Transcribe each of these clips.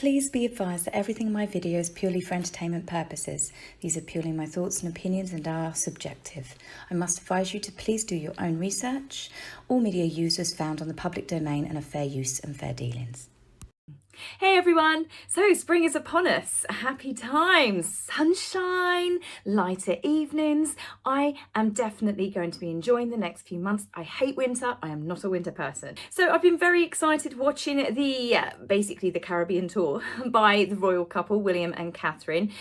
Please be advised that everything in my video is purely for entertainment purposes. These are purely my thoughts and opinions and are subjective. I must advise you to please do your own research. All media users found on the public domain and are fair use and fair dealings. Hey everyone, so spring is upon us. Happy times, sunshine, lighter evenings. I am definitely going to be enjoying the next few months. I hate winter, I am not a winter person. So I've been very excited watching basically the Caribbean tour by the royal couple, William and Catherine.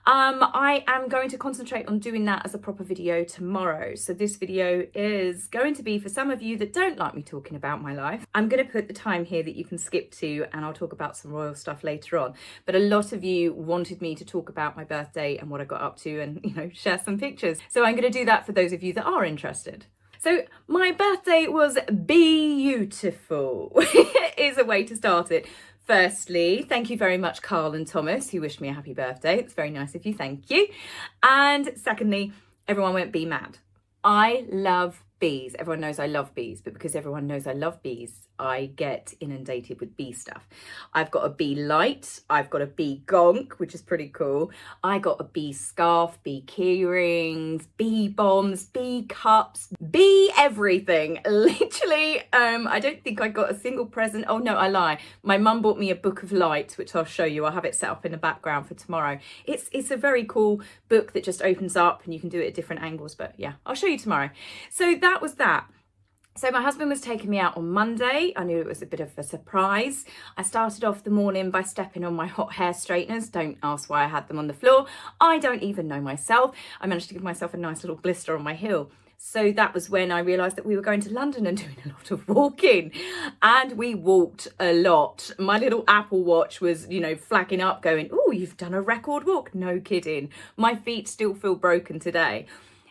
I am going to concentrate on doing that as a proper video tomorrow. So this video is going to be for some of you that don't like me talking about my life. I'm going to put the time here that you can skip to and I'll talk about some royal stuff later on, but a lot of you wanted me to talk about my birthday and what I got up to and, you know, share some pictures. So I'm going to do that for those of you that are interested. So my birthday was beautiful is a way to start it. Firstly, thank you very much, Carl and Thomas, who wished me a happy birthday. It's very nice of you, thank you. And secondly, everyone went bee mad. I love bees. Everyone knows I love bees, but because everyone knows I love bees, I get inundated with bee stuff. I've got a bee light, I've got a bee gonk, which is pretty cool. I got a bee scarf, bee key rings, bee bombs, bee cups, bee everything. Literally, I don't think I got a single present. Oh no, I lie. My mum bought me a book of light, which I'll show you. I'll have it set up in the background for tomorrow. It's a very cool book that just opens up and you can do it at different angles, but yeah, I'll show you tomorrow. So that was that. So my husband was taking me out on Monday. I knew it was a bit of a surprise. I started off the morning by stepping on my hot hair straighteners. Don't ask why I had them on the floor. I don't even know myself. I managed to give myself a nice little blister on my heel. So that was when I realised that we were going to London and doing a lot of walking. And we walked a lot. My little Apple Watch was, you know, flagging up going, oh, you've done a record walk. No kidding. My feet still feel broken today.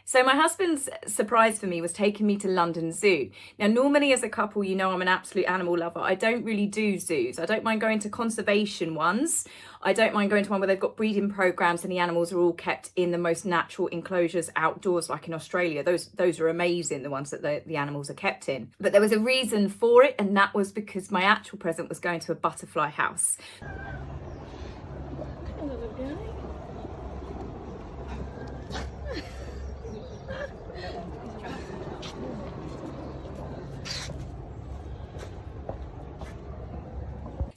So my husband's surprise for me was taking me to London Zoo. Now, normally as a couple, you know, I'm an absolute animal lover. I don't really do zoos. I don't mind going to conservation ones. I don't mind going to one where they've got breeding programs and the animals are all kept in the most natural enclosures outdoors, like in Australia. Those are amazing, the ones that the animals are kept in. But there was a reason for it, and that was because my actual present was going to a butterfly house. Hello, guy.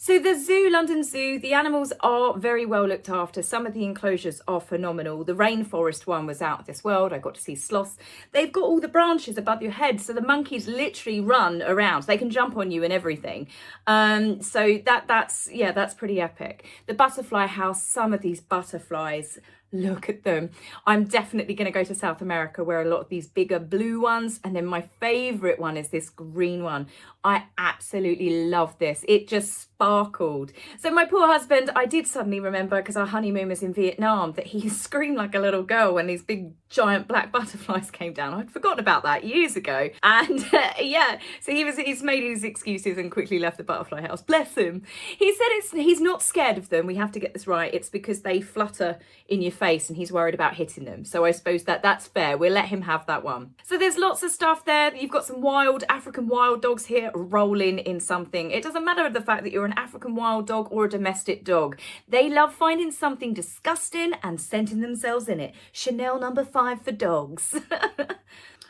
So the zoo, London Zoo, the animals are very well looked after. Some of the enclosures are phenomenal. The rainforest one was out of this world. I got to see sloths. They've got all the branches above your head, so the monkeys literally run around. They can jump on you and everything. So that's pretty epic. The butterfly house, some of these butterflies, look at them. I'm definitely going to go to South America where a lot of these bigger blue ones, and then my favorite one is this green one. I absolutely love this. It just sparkled. So my poor husband, I did suddenly remember, because our honeymoon was in Vietnam, that he screamed like a little girl when these big giant black butterflies came down. I'd forgotten about that years ago. And yeah, so he's made his excuses and quickly left the butterfly house. Bless him. He said he's not scared of them. We have to get this right. It's because they flutter in your face and he's worried about hitting them. So I suppose that's fair. We'll let him have that one. So there's lots of stuff there. You've got some wild African wild dogs here rolling in something. It doesn't matter the fact that you're an African wild dog or a domestic dog. They love finding something disgusting and scenting themselves in it. Chanel number 5 for dogs.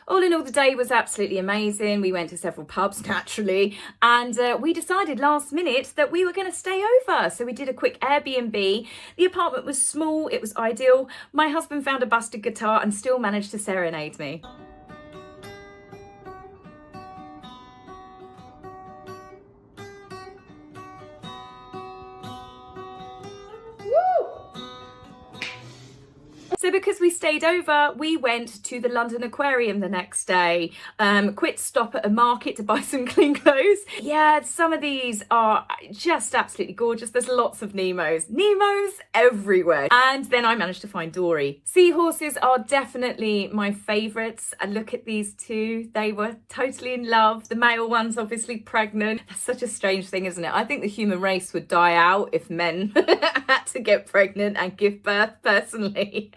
All in all, the day was absolutely amazing. We went to several pubs, naturally, and we decided last minute that we were going to stay over. So we did a quick Airbnb. The apartment was small. It was ideal. My husband found a busted guitar and still managed to serenade me. So because we stayed over, we went to the London Aquarium the next day. Quick stop at a market to buy some clean clothes. Yeah, some of these are just absolutely gorgeous. There's lots of Nemos. Nemos everywhere. And then I managed to find Dory. Seahorses are definitely my favourites. And look at these two. They were totally in love. The male one's obviously pregnant. That's such a strange thing, isn't it? I think the human race would die out if men had to get pregnant and give birth, personally.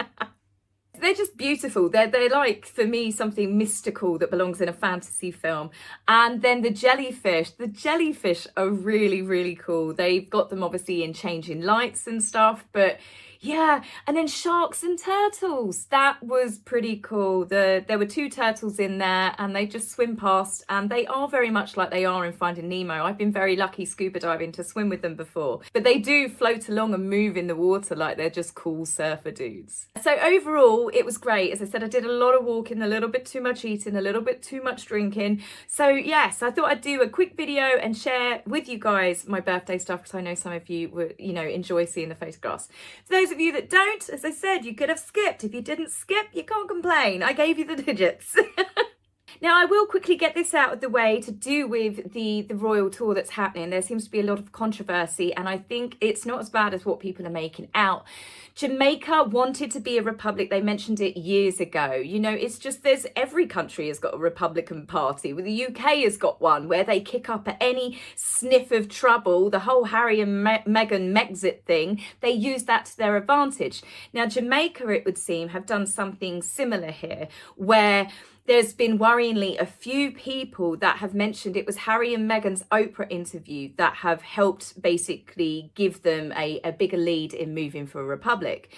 they're just beautiful. They're like, for me, something mystical that belongs in a fantasy film. And then the jellyfish are really, really cool. They've got them obviously in changing lights and stuff, but yeah. And then sharks and turtles, that was pretty cool. There were 2 turtles in there and they just swim past, and they are very much like they are in Finding Nemo. I've been very lucky scuba diving to swim with them before, but they do float along and move in the water like they're just cool surfer dudes. So overall, it was great. As I said, I did a lot of walking, a little bit too much eating, a little bit too much drinking. So yes, I thought I'd do a quick video and share with you guys my birthday stuff, because I know some of you would, enjoy seeing the photographs. For those of you that don't, as I said, you could have skipped. If you didn't skip, you can't complain. I gave you the digits. Now, I will quickly get this out of the way to do with the royal tour that's happening. There seems to be a lot of controversy, and I think it's not as bad as what people are making out. Jamaica wanted to be a republic. They mentioned it years ago. It's just every country has got a Republican Party. Well, the UK has got one where they kick up at any sniff of trouble. The whole Harry and Meghan Megxit thing, they use that to their advantage. Now, Jamaica, it would seem, have done something similar here, where there's been worryingly a few people that have mentioned it was Harry and Meghan's Oprah interview that have helped basically give them a bigger lead in moving for a republic.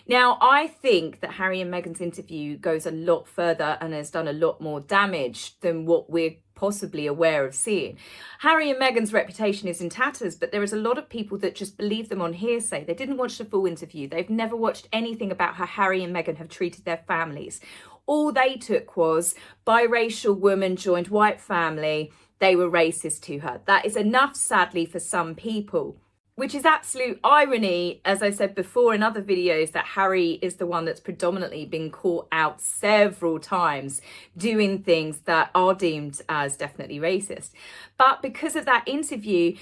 Now, I think that Harry and Meghan's interview goes a lot further and has done a lot more damage than what we're possibly aware of seeing. Harry and Meghan's reputation is in tatters, but there is a lot of people that just believe them on hearsay. They didn't watch the full interview. They've never watched anything about how Harry and Meghan have treated their families. All they took was biracial woman joined white family. They were racist to her. That is enough, sadly, for some people, which is absolute irony, as I said before in other videos, that Harry is the one that's predominantly been caught out several times doing things that are deemed as definitely racist. But because of that interview,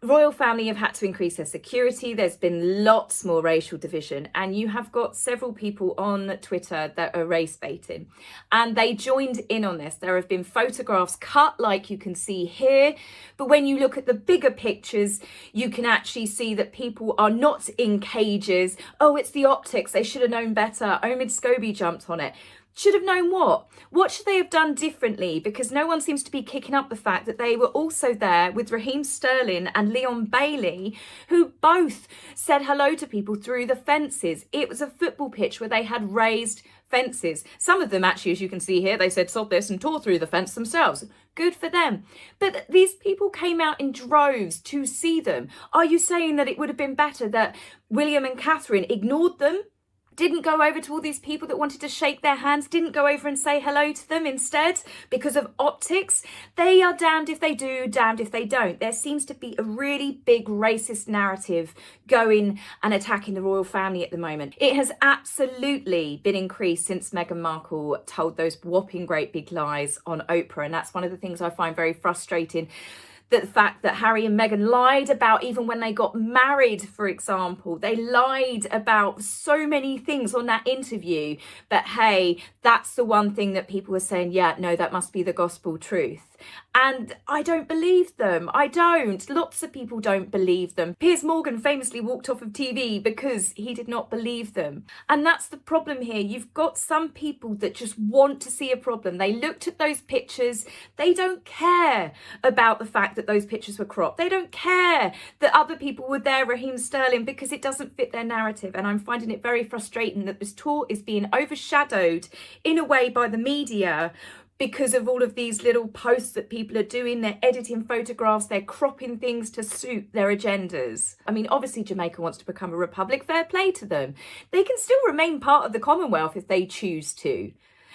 royal family have had to increase their security. There's been lots more racial division, and you have got several people on Twitter that are race baiting, and they joined in on this. There have been photographs cut like you can see here, but when you look at the bigger pictures, you can actually see that people are not in cages. Oh, it's the optics. They should have known better. Omid Scobie jumped on it. Should have known what? What should they have done differently? Because no one seems to be kicking up the fact that they were also there with Raheem Sterling and Leon Bailey, who both said hello to people through the fences. It was a football pitch where they had raised fences. Some of them actually, as you can see here, they said sod this and tore through the fence themselves. Good for them. But these people came out in droves to see them. Are you saying that it would have been better that William and Catherine ignored them? Didn't go over to all these people that wanted to shake their hands, didn't go over and say hello to them instead because of optics? They are damned if they do, damned if they don't. There seems to be a really big racist narrative going and attacking the royal family at the moment. It has absolutely been increased since Meghan Markle told those whopping great big lies on Oprah, and that's one of the things I find very frustrating. That the fact that Harry and Meghan lied about, even when they got married, for example, they lied about so many things on that interview. But hey, that's the one thing that people were saying, yeah, no, that must be the gospel truth. And I don't believe them. I don't. Lots of people don't believe them. Piers Morgan famously walked off of TV because he did not believe them. And that's the problem here. You've got some people that just want to see a problem. They looked at those pictures. They don't care about the fact that those pictures were cropped. They don't care that other people were there, Raheem Sterling, because it doesn't fit their narrative. And I'm finding it very frustrating that this tour is being overshadowed in a way by the media because of all of these little posts that people are doing. They're editing photographs, they're cropping things to suit their agendas. I mean, obviously Jamaica wants to become a republic, fair play to them. They can still remain part of the Commonwealth if they choose to.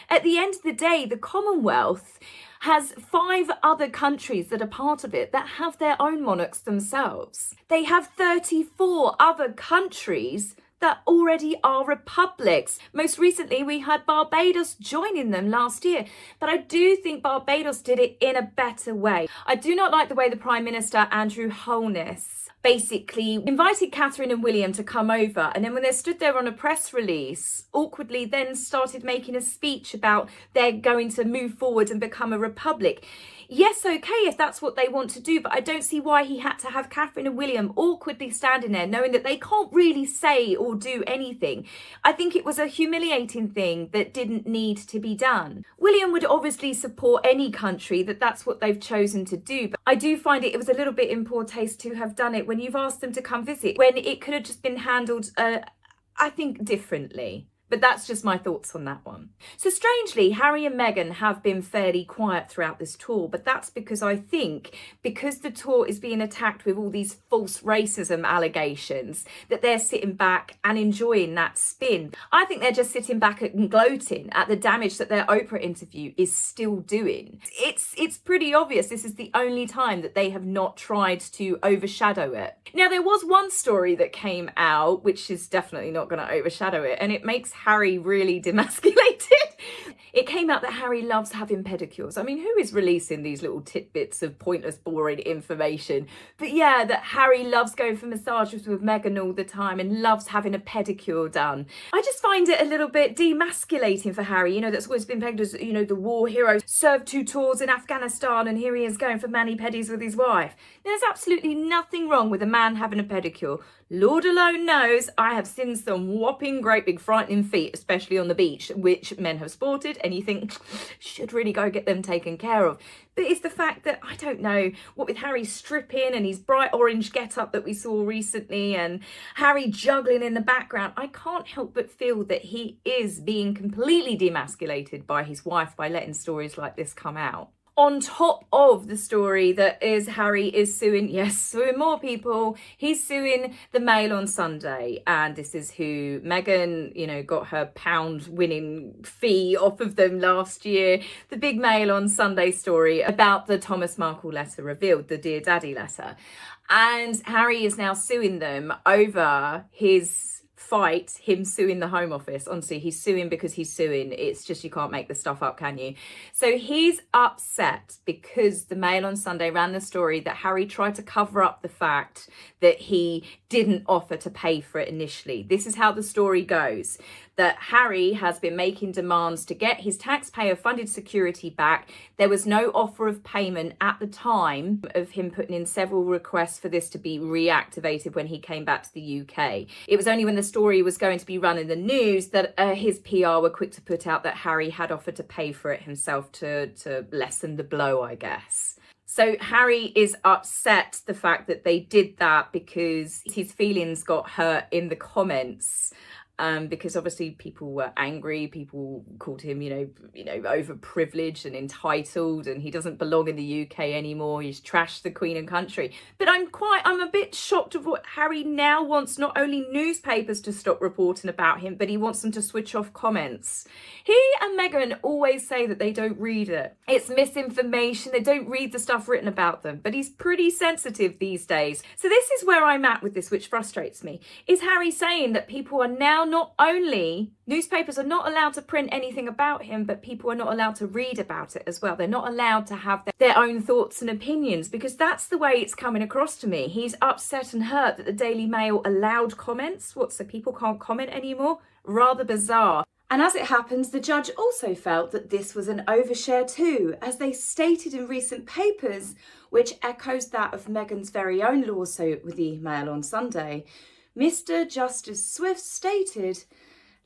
At the end of the day, the Commonwealth has 5 other countries that are part of it that have their own monarchs themselves. They have 34 other countries that already are republics. Most recently, we had Barbados joining them last year, but I do think Barbados did it in a better way. I do not like the way the Prime Minister, Andrew Holness, basically invited Catherine and William to come over, and then when they stood there on a press release, awkwardly then started making a speech about they're going to move forward and become a republic. Yes, okay, if that's what they want to do, but I don't see why he had to have Catherine and William awkwardly standing there knowing that they can't really say or do anything. I think it was a humiliating thing that didn't need to be done. William would obviously support any country that's what they've chosen to do, but I do find it was a little bit in poor taste to have done it when you've asked them to come visit, when it could have just been handled, I think, differently. But that's just my thoughts on that one. So strangely, Harry and Meghan have been fairly quiet throughout this tour, but that's because I think because the tour is being attacked with all these false racism allegations, that they're sitting back and enjoying that spin. I think they're just sitting back and gloating at the damage that their Oprah interview is still doing. It's pretty obvious this is the only time that they have not tried to overshadow it. Now, there was one story that came out, which is definitely not going to overshadow it, and it makes Harry really demasculated. It came out that Harry loves having pedicures. I mean, who is releasing these little tidbits of pointless, boring information? But yeah, that Harry loves going for massages with Meghan all the time and loves having a pedicure done. I just find it a little bit demasculating for Harry. You know, that's always been pegged as, you know, the war hero, served 2 tours in Afghanistan, and here he is going for mani-pedis with his wife. There's absolutely nothing wrong with a man having a pedicure. Lord alone knows I have seen some whopping great big frightening feet, especially on the beach, which men have sported, and you think should really go get them taken care of. But it's the fact that, I don't know, what with Harry stripping and his bright orange get-up that we saw recently and Harry juggling in the background, I can't help but feel that he is being completely demasculated by his wife by letting stories like this come out. On top of the story that is Harry is suing more people. He's suing the Mail on Sunday, and this is who Meghan, you know, got her pound winning fee off of them last year. The big Mail on Sunday story about the Thomas Markle letter revealed, the Dear Daddy letter. And Harry is now suing them over his fight, him suing the Home Office. Honestly, he's suing because he's suing. It's just, you can't make this stuff up, can you? So he's upset because the Mail on Sunday ran the story that Harry tried to cover up the fact that he didn't offer to pay for it initially. This is how the story goes, that Harry has been making demands to get his taxpayer funded security back. There was no offer of payment at the time of him putting in several requests for this to be reactivated when he came back to the UK. It was only when the story was going to be run in the news that his PR were quick to put out that Harry had offered to pay for it himself to lessen the blow, I guess. So Harry is upset the fact that they did that because his feelings got hurt in the comments. Because obviously people were angry, people called him, you know, overprivileged and entitled, and he doesn't belong in the UK anymore. He's trashed the Queen and country. But I'm a bit shocked of what Harry now wants. Not only newspapers to stop reporting about him, but he wants them to switch off comments. He and Meghan always say that they don't read it. It's misinformation. They don't read the stuff written about them. But he's pretty sensitive these days. So this is where I'm at with this, which frustrates me. Is Harry saying that people are now not only, newspapers are not allowed to print anything about him, but people are not allowed to read about it as well. They're not allowed to have their own thoughts and opinions, because that's the way it's coming across to me. He's upset and hurt that the Daily Mail allowed comments. What, so people can't comment anymore? Rather bizarre. And as it happens, the judge also felt that this was an overshare too, as they stated in recent papers, which echoes that of Meghan's very own lawsuit with the Mail on Sunday. Mr. Justice Swift stated,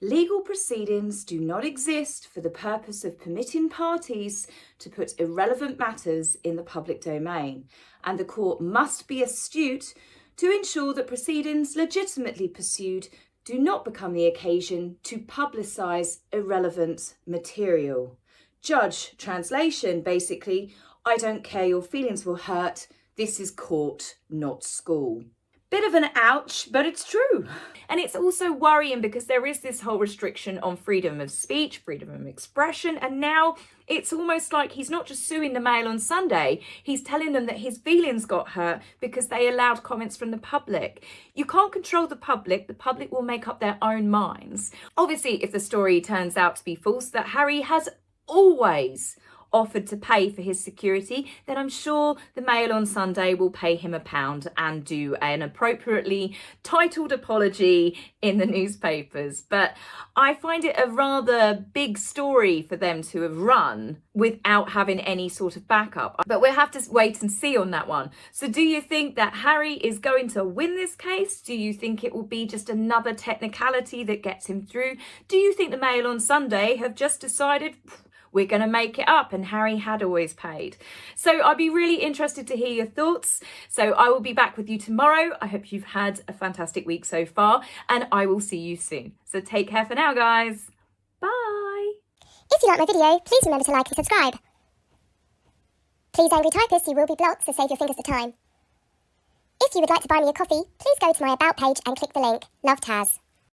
legal proceedings do not exist for the purpose of permitting parties to put irrelevant matters in the public domain, and the court must be astute to ensure that proceedings legitimately pursued do not become the occasion to publicise irrelevant material. Judge, translation, basically, I don't care, your feelings will hurt. This is court, not school. Bit of an ouch, but it's true. And it's also worrying because there is this whole restriction on freedom of speech, freedom of expression, and now it's almost like he's not just suing the Mail on Sunday, he's telling them that his feelings got hurt because they allowed comments from the public. You can't control the public will make up their own minds. Obviously, if the story turns out to be false, that Harry has always offered to pay for his security, then I'm sure the Mail on Sunday will pay him £1 and do an appropriately titled apology in the newspapers. But I find it a rather big story for them to have run without having any sort of backup. But we'll have to wait and see on that one. So do you think that Harry is going to win this case? Do you think it will be just another technicality that gets him through? Do you think the Mail on Sunday have just decided we're going to make it up and Harry had always paid? So I'd be really interested to hear your thoughts. So I will be back with you tomorrow. I hope you've had a fantastic week so far, and I will see you soon. So take care for now, guys. Bye. If you like my video, please remember to like and subscribe. Please, angry typists, you will be blocked, so save your fingers the time. If you would like to buy me a coffee, please go to my About page and click the link. Love, Taz.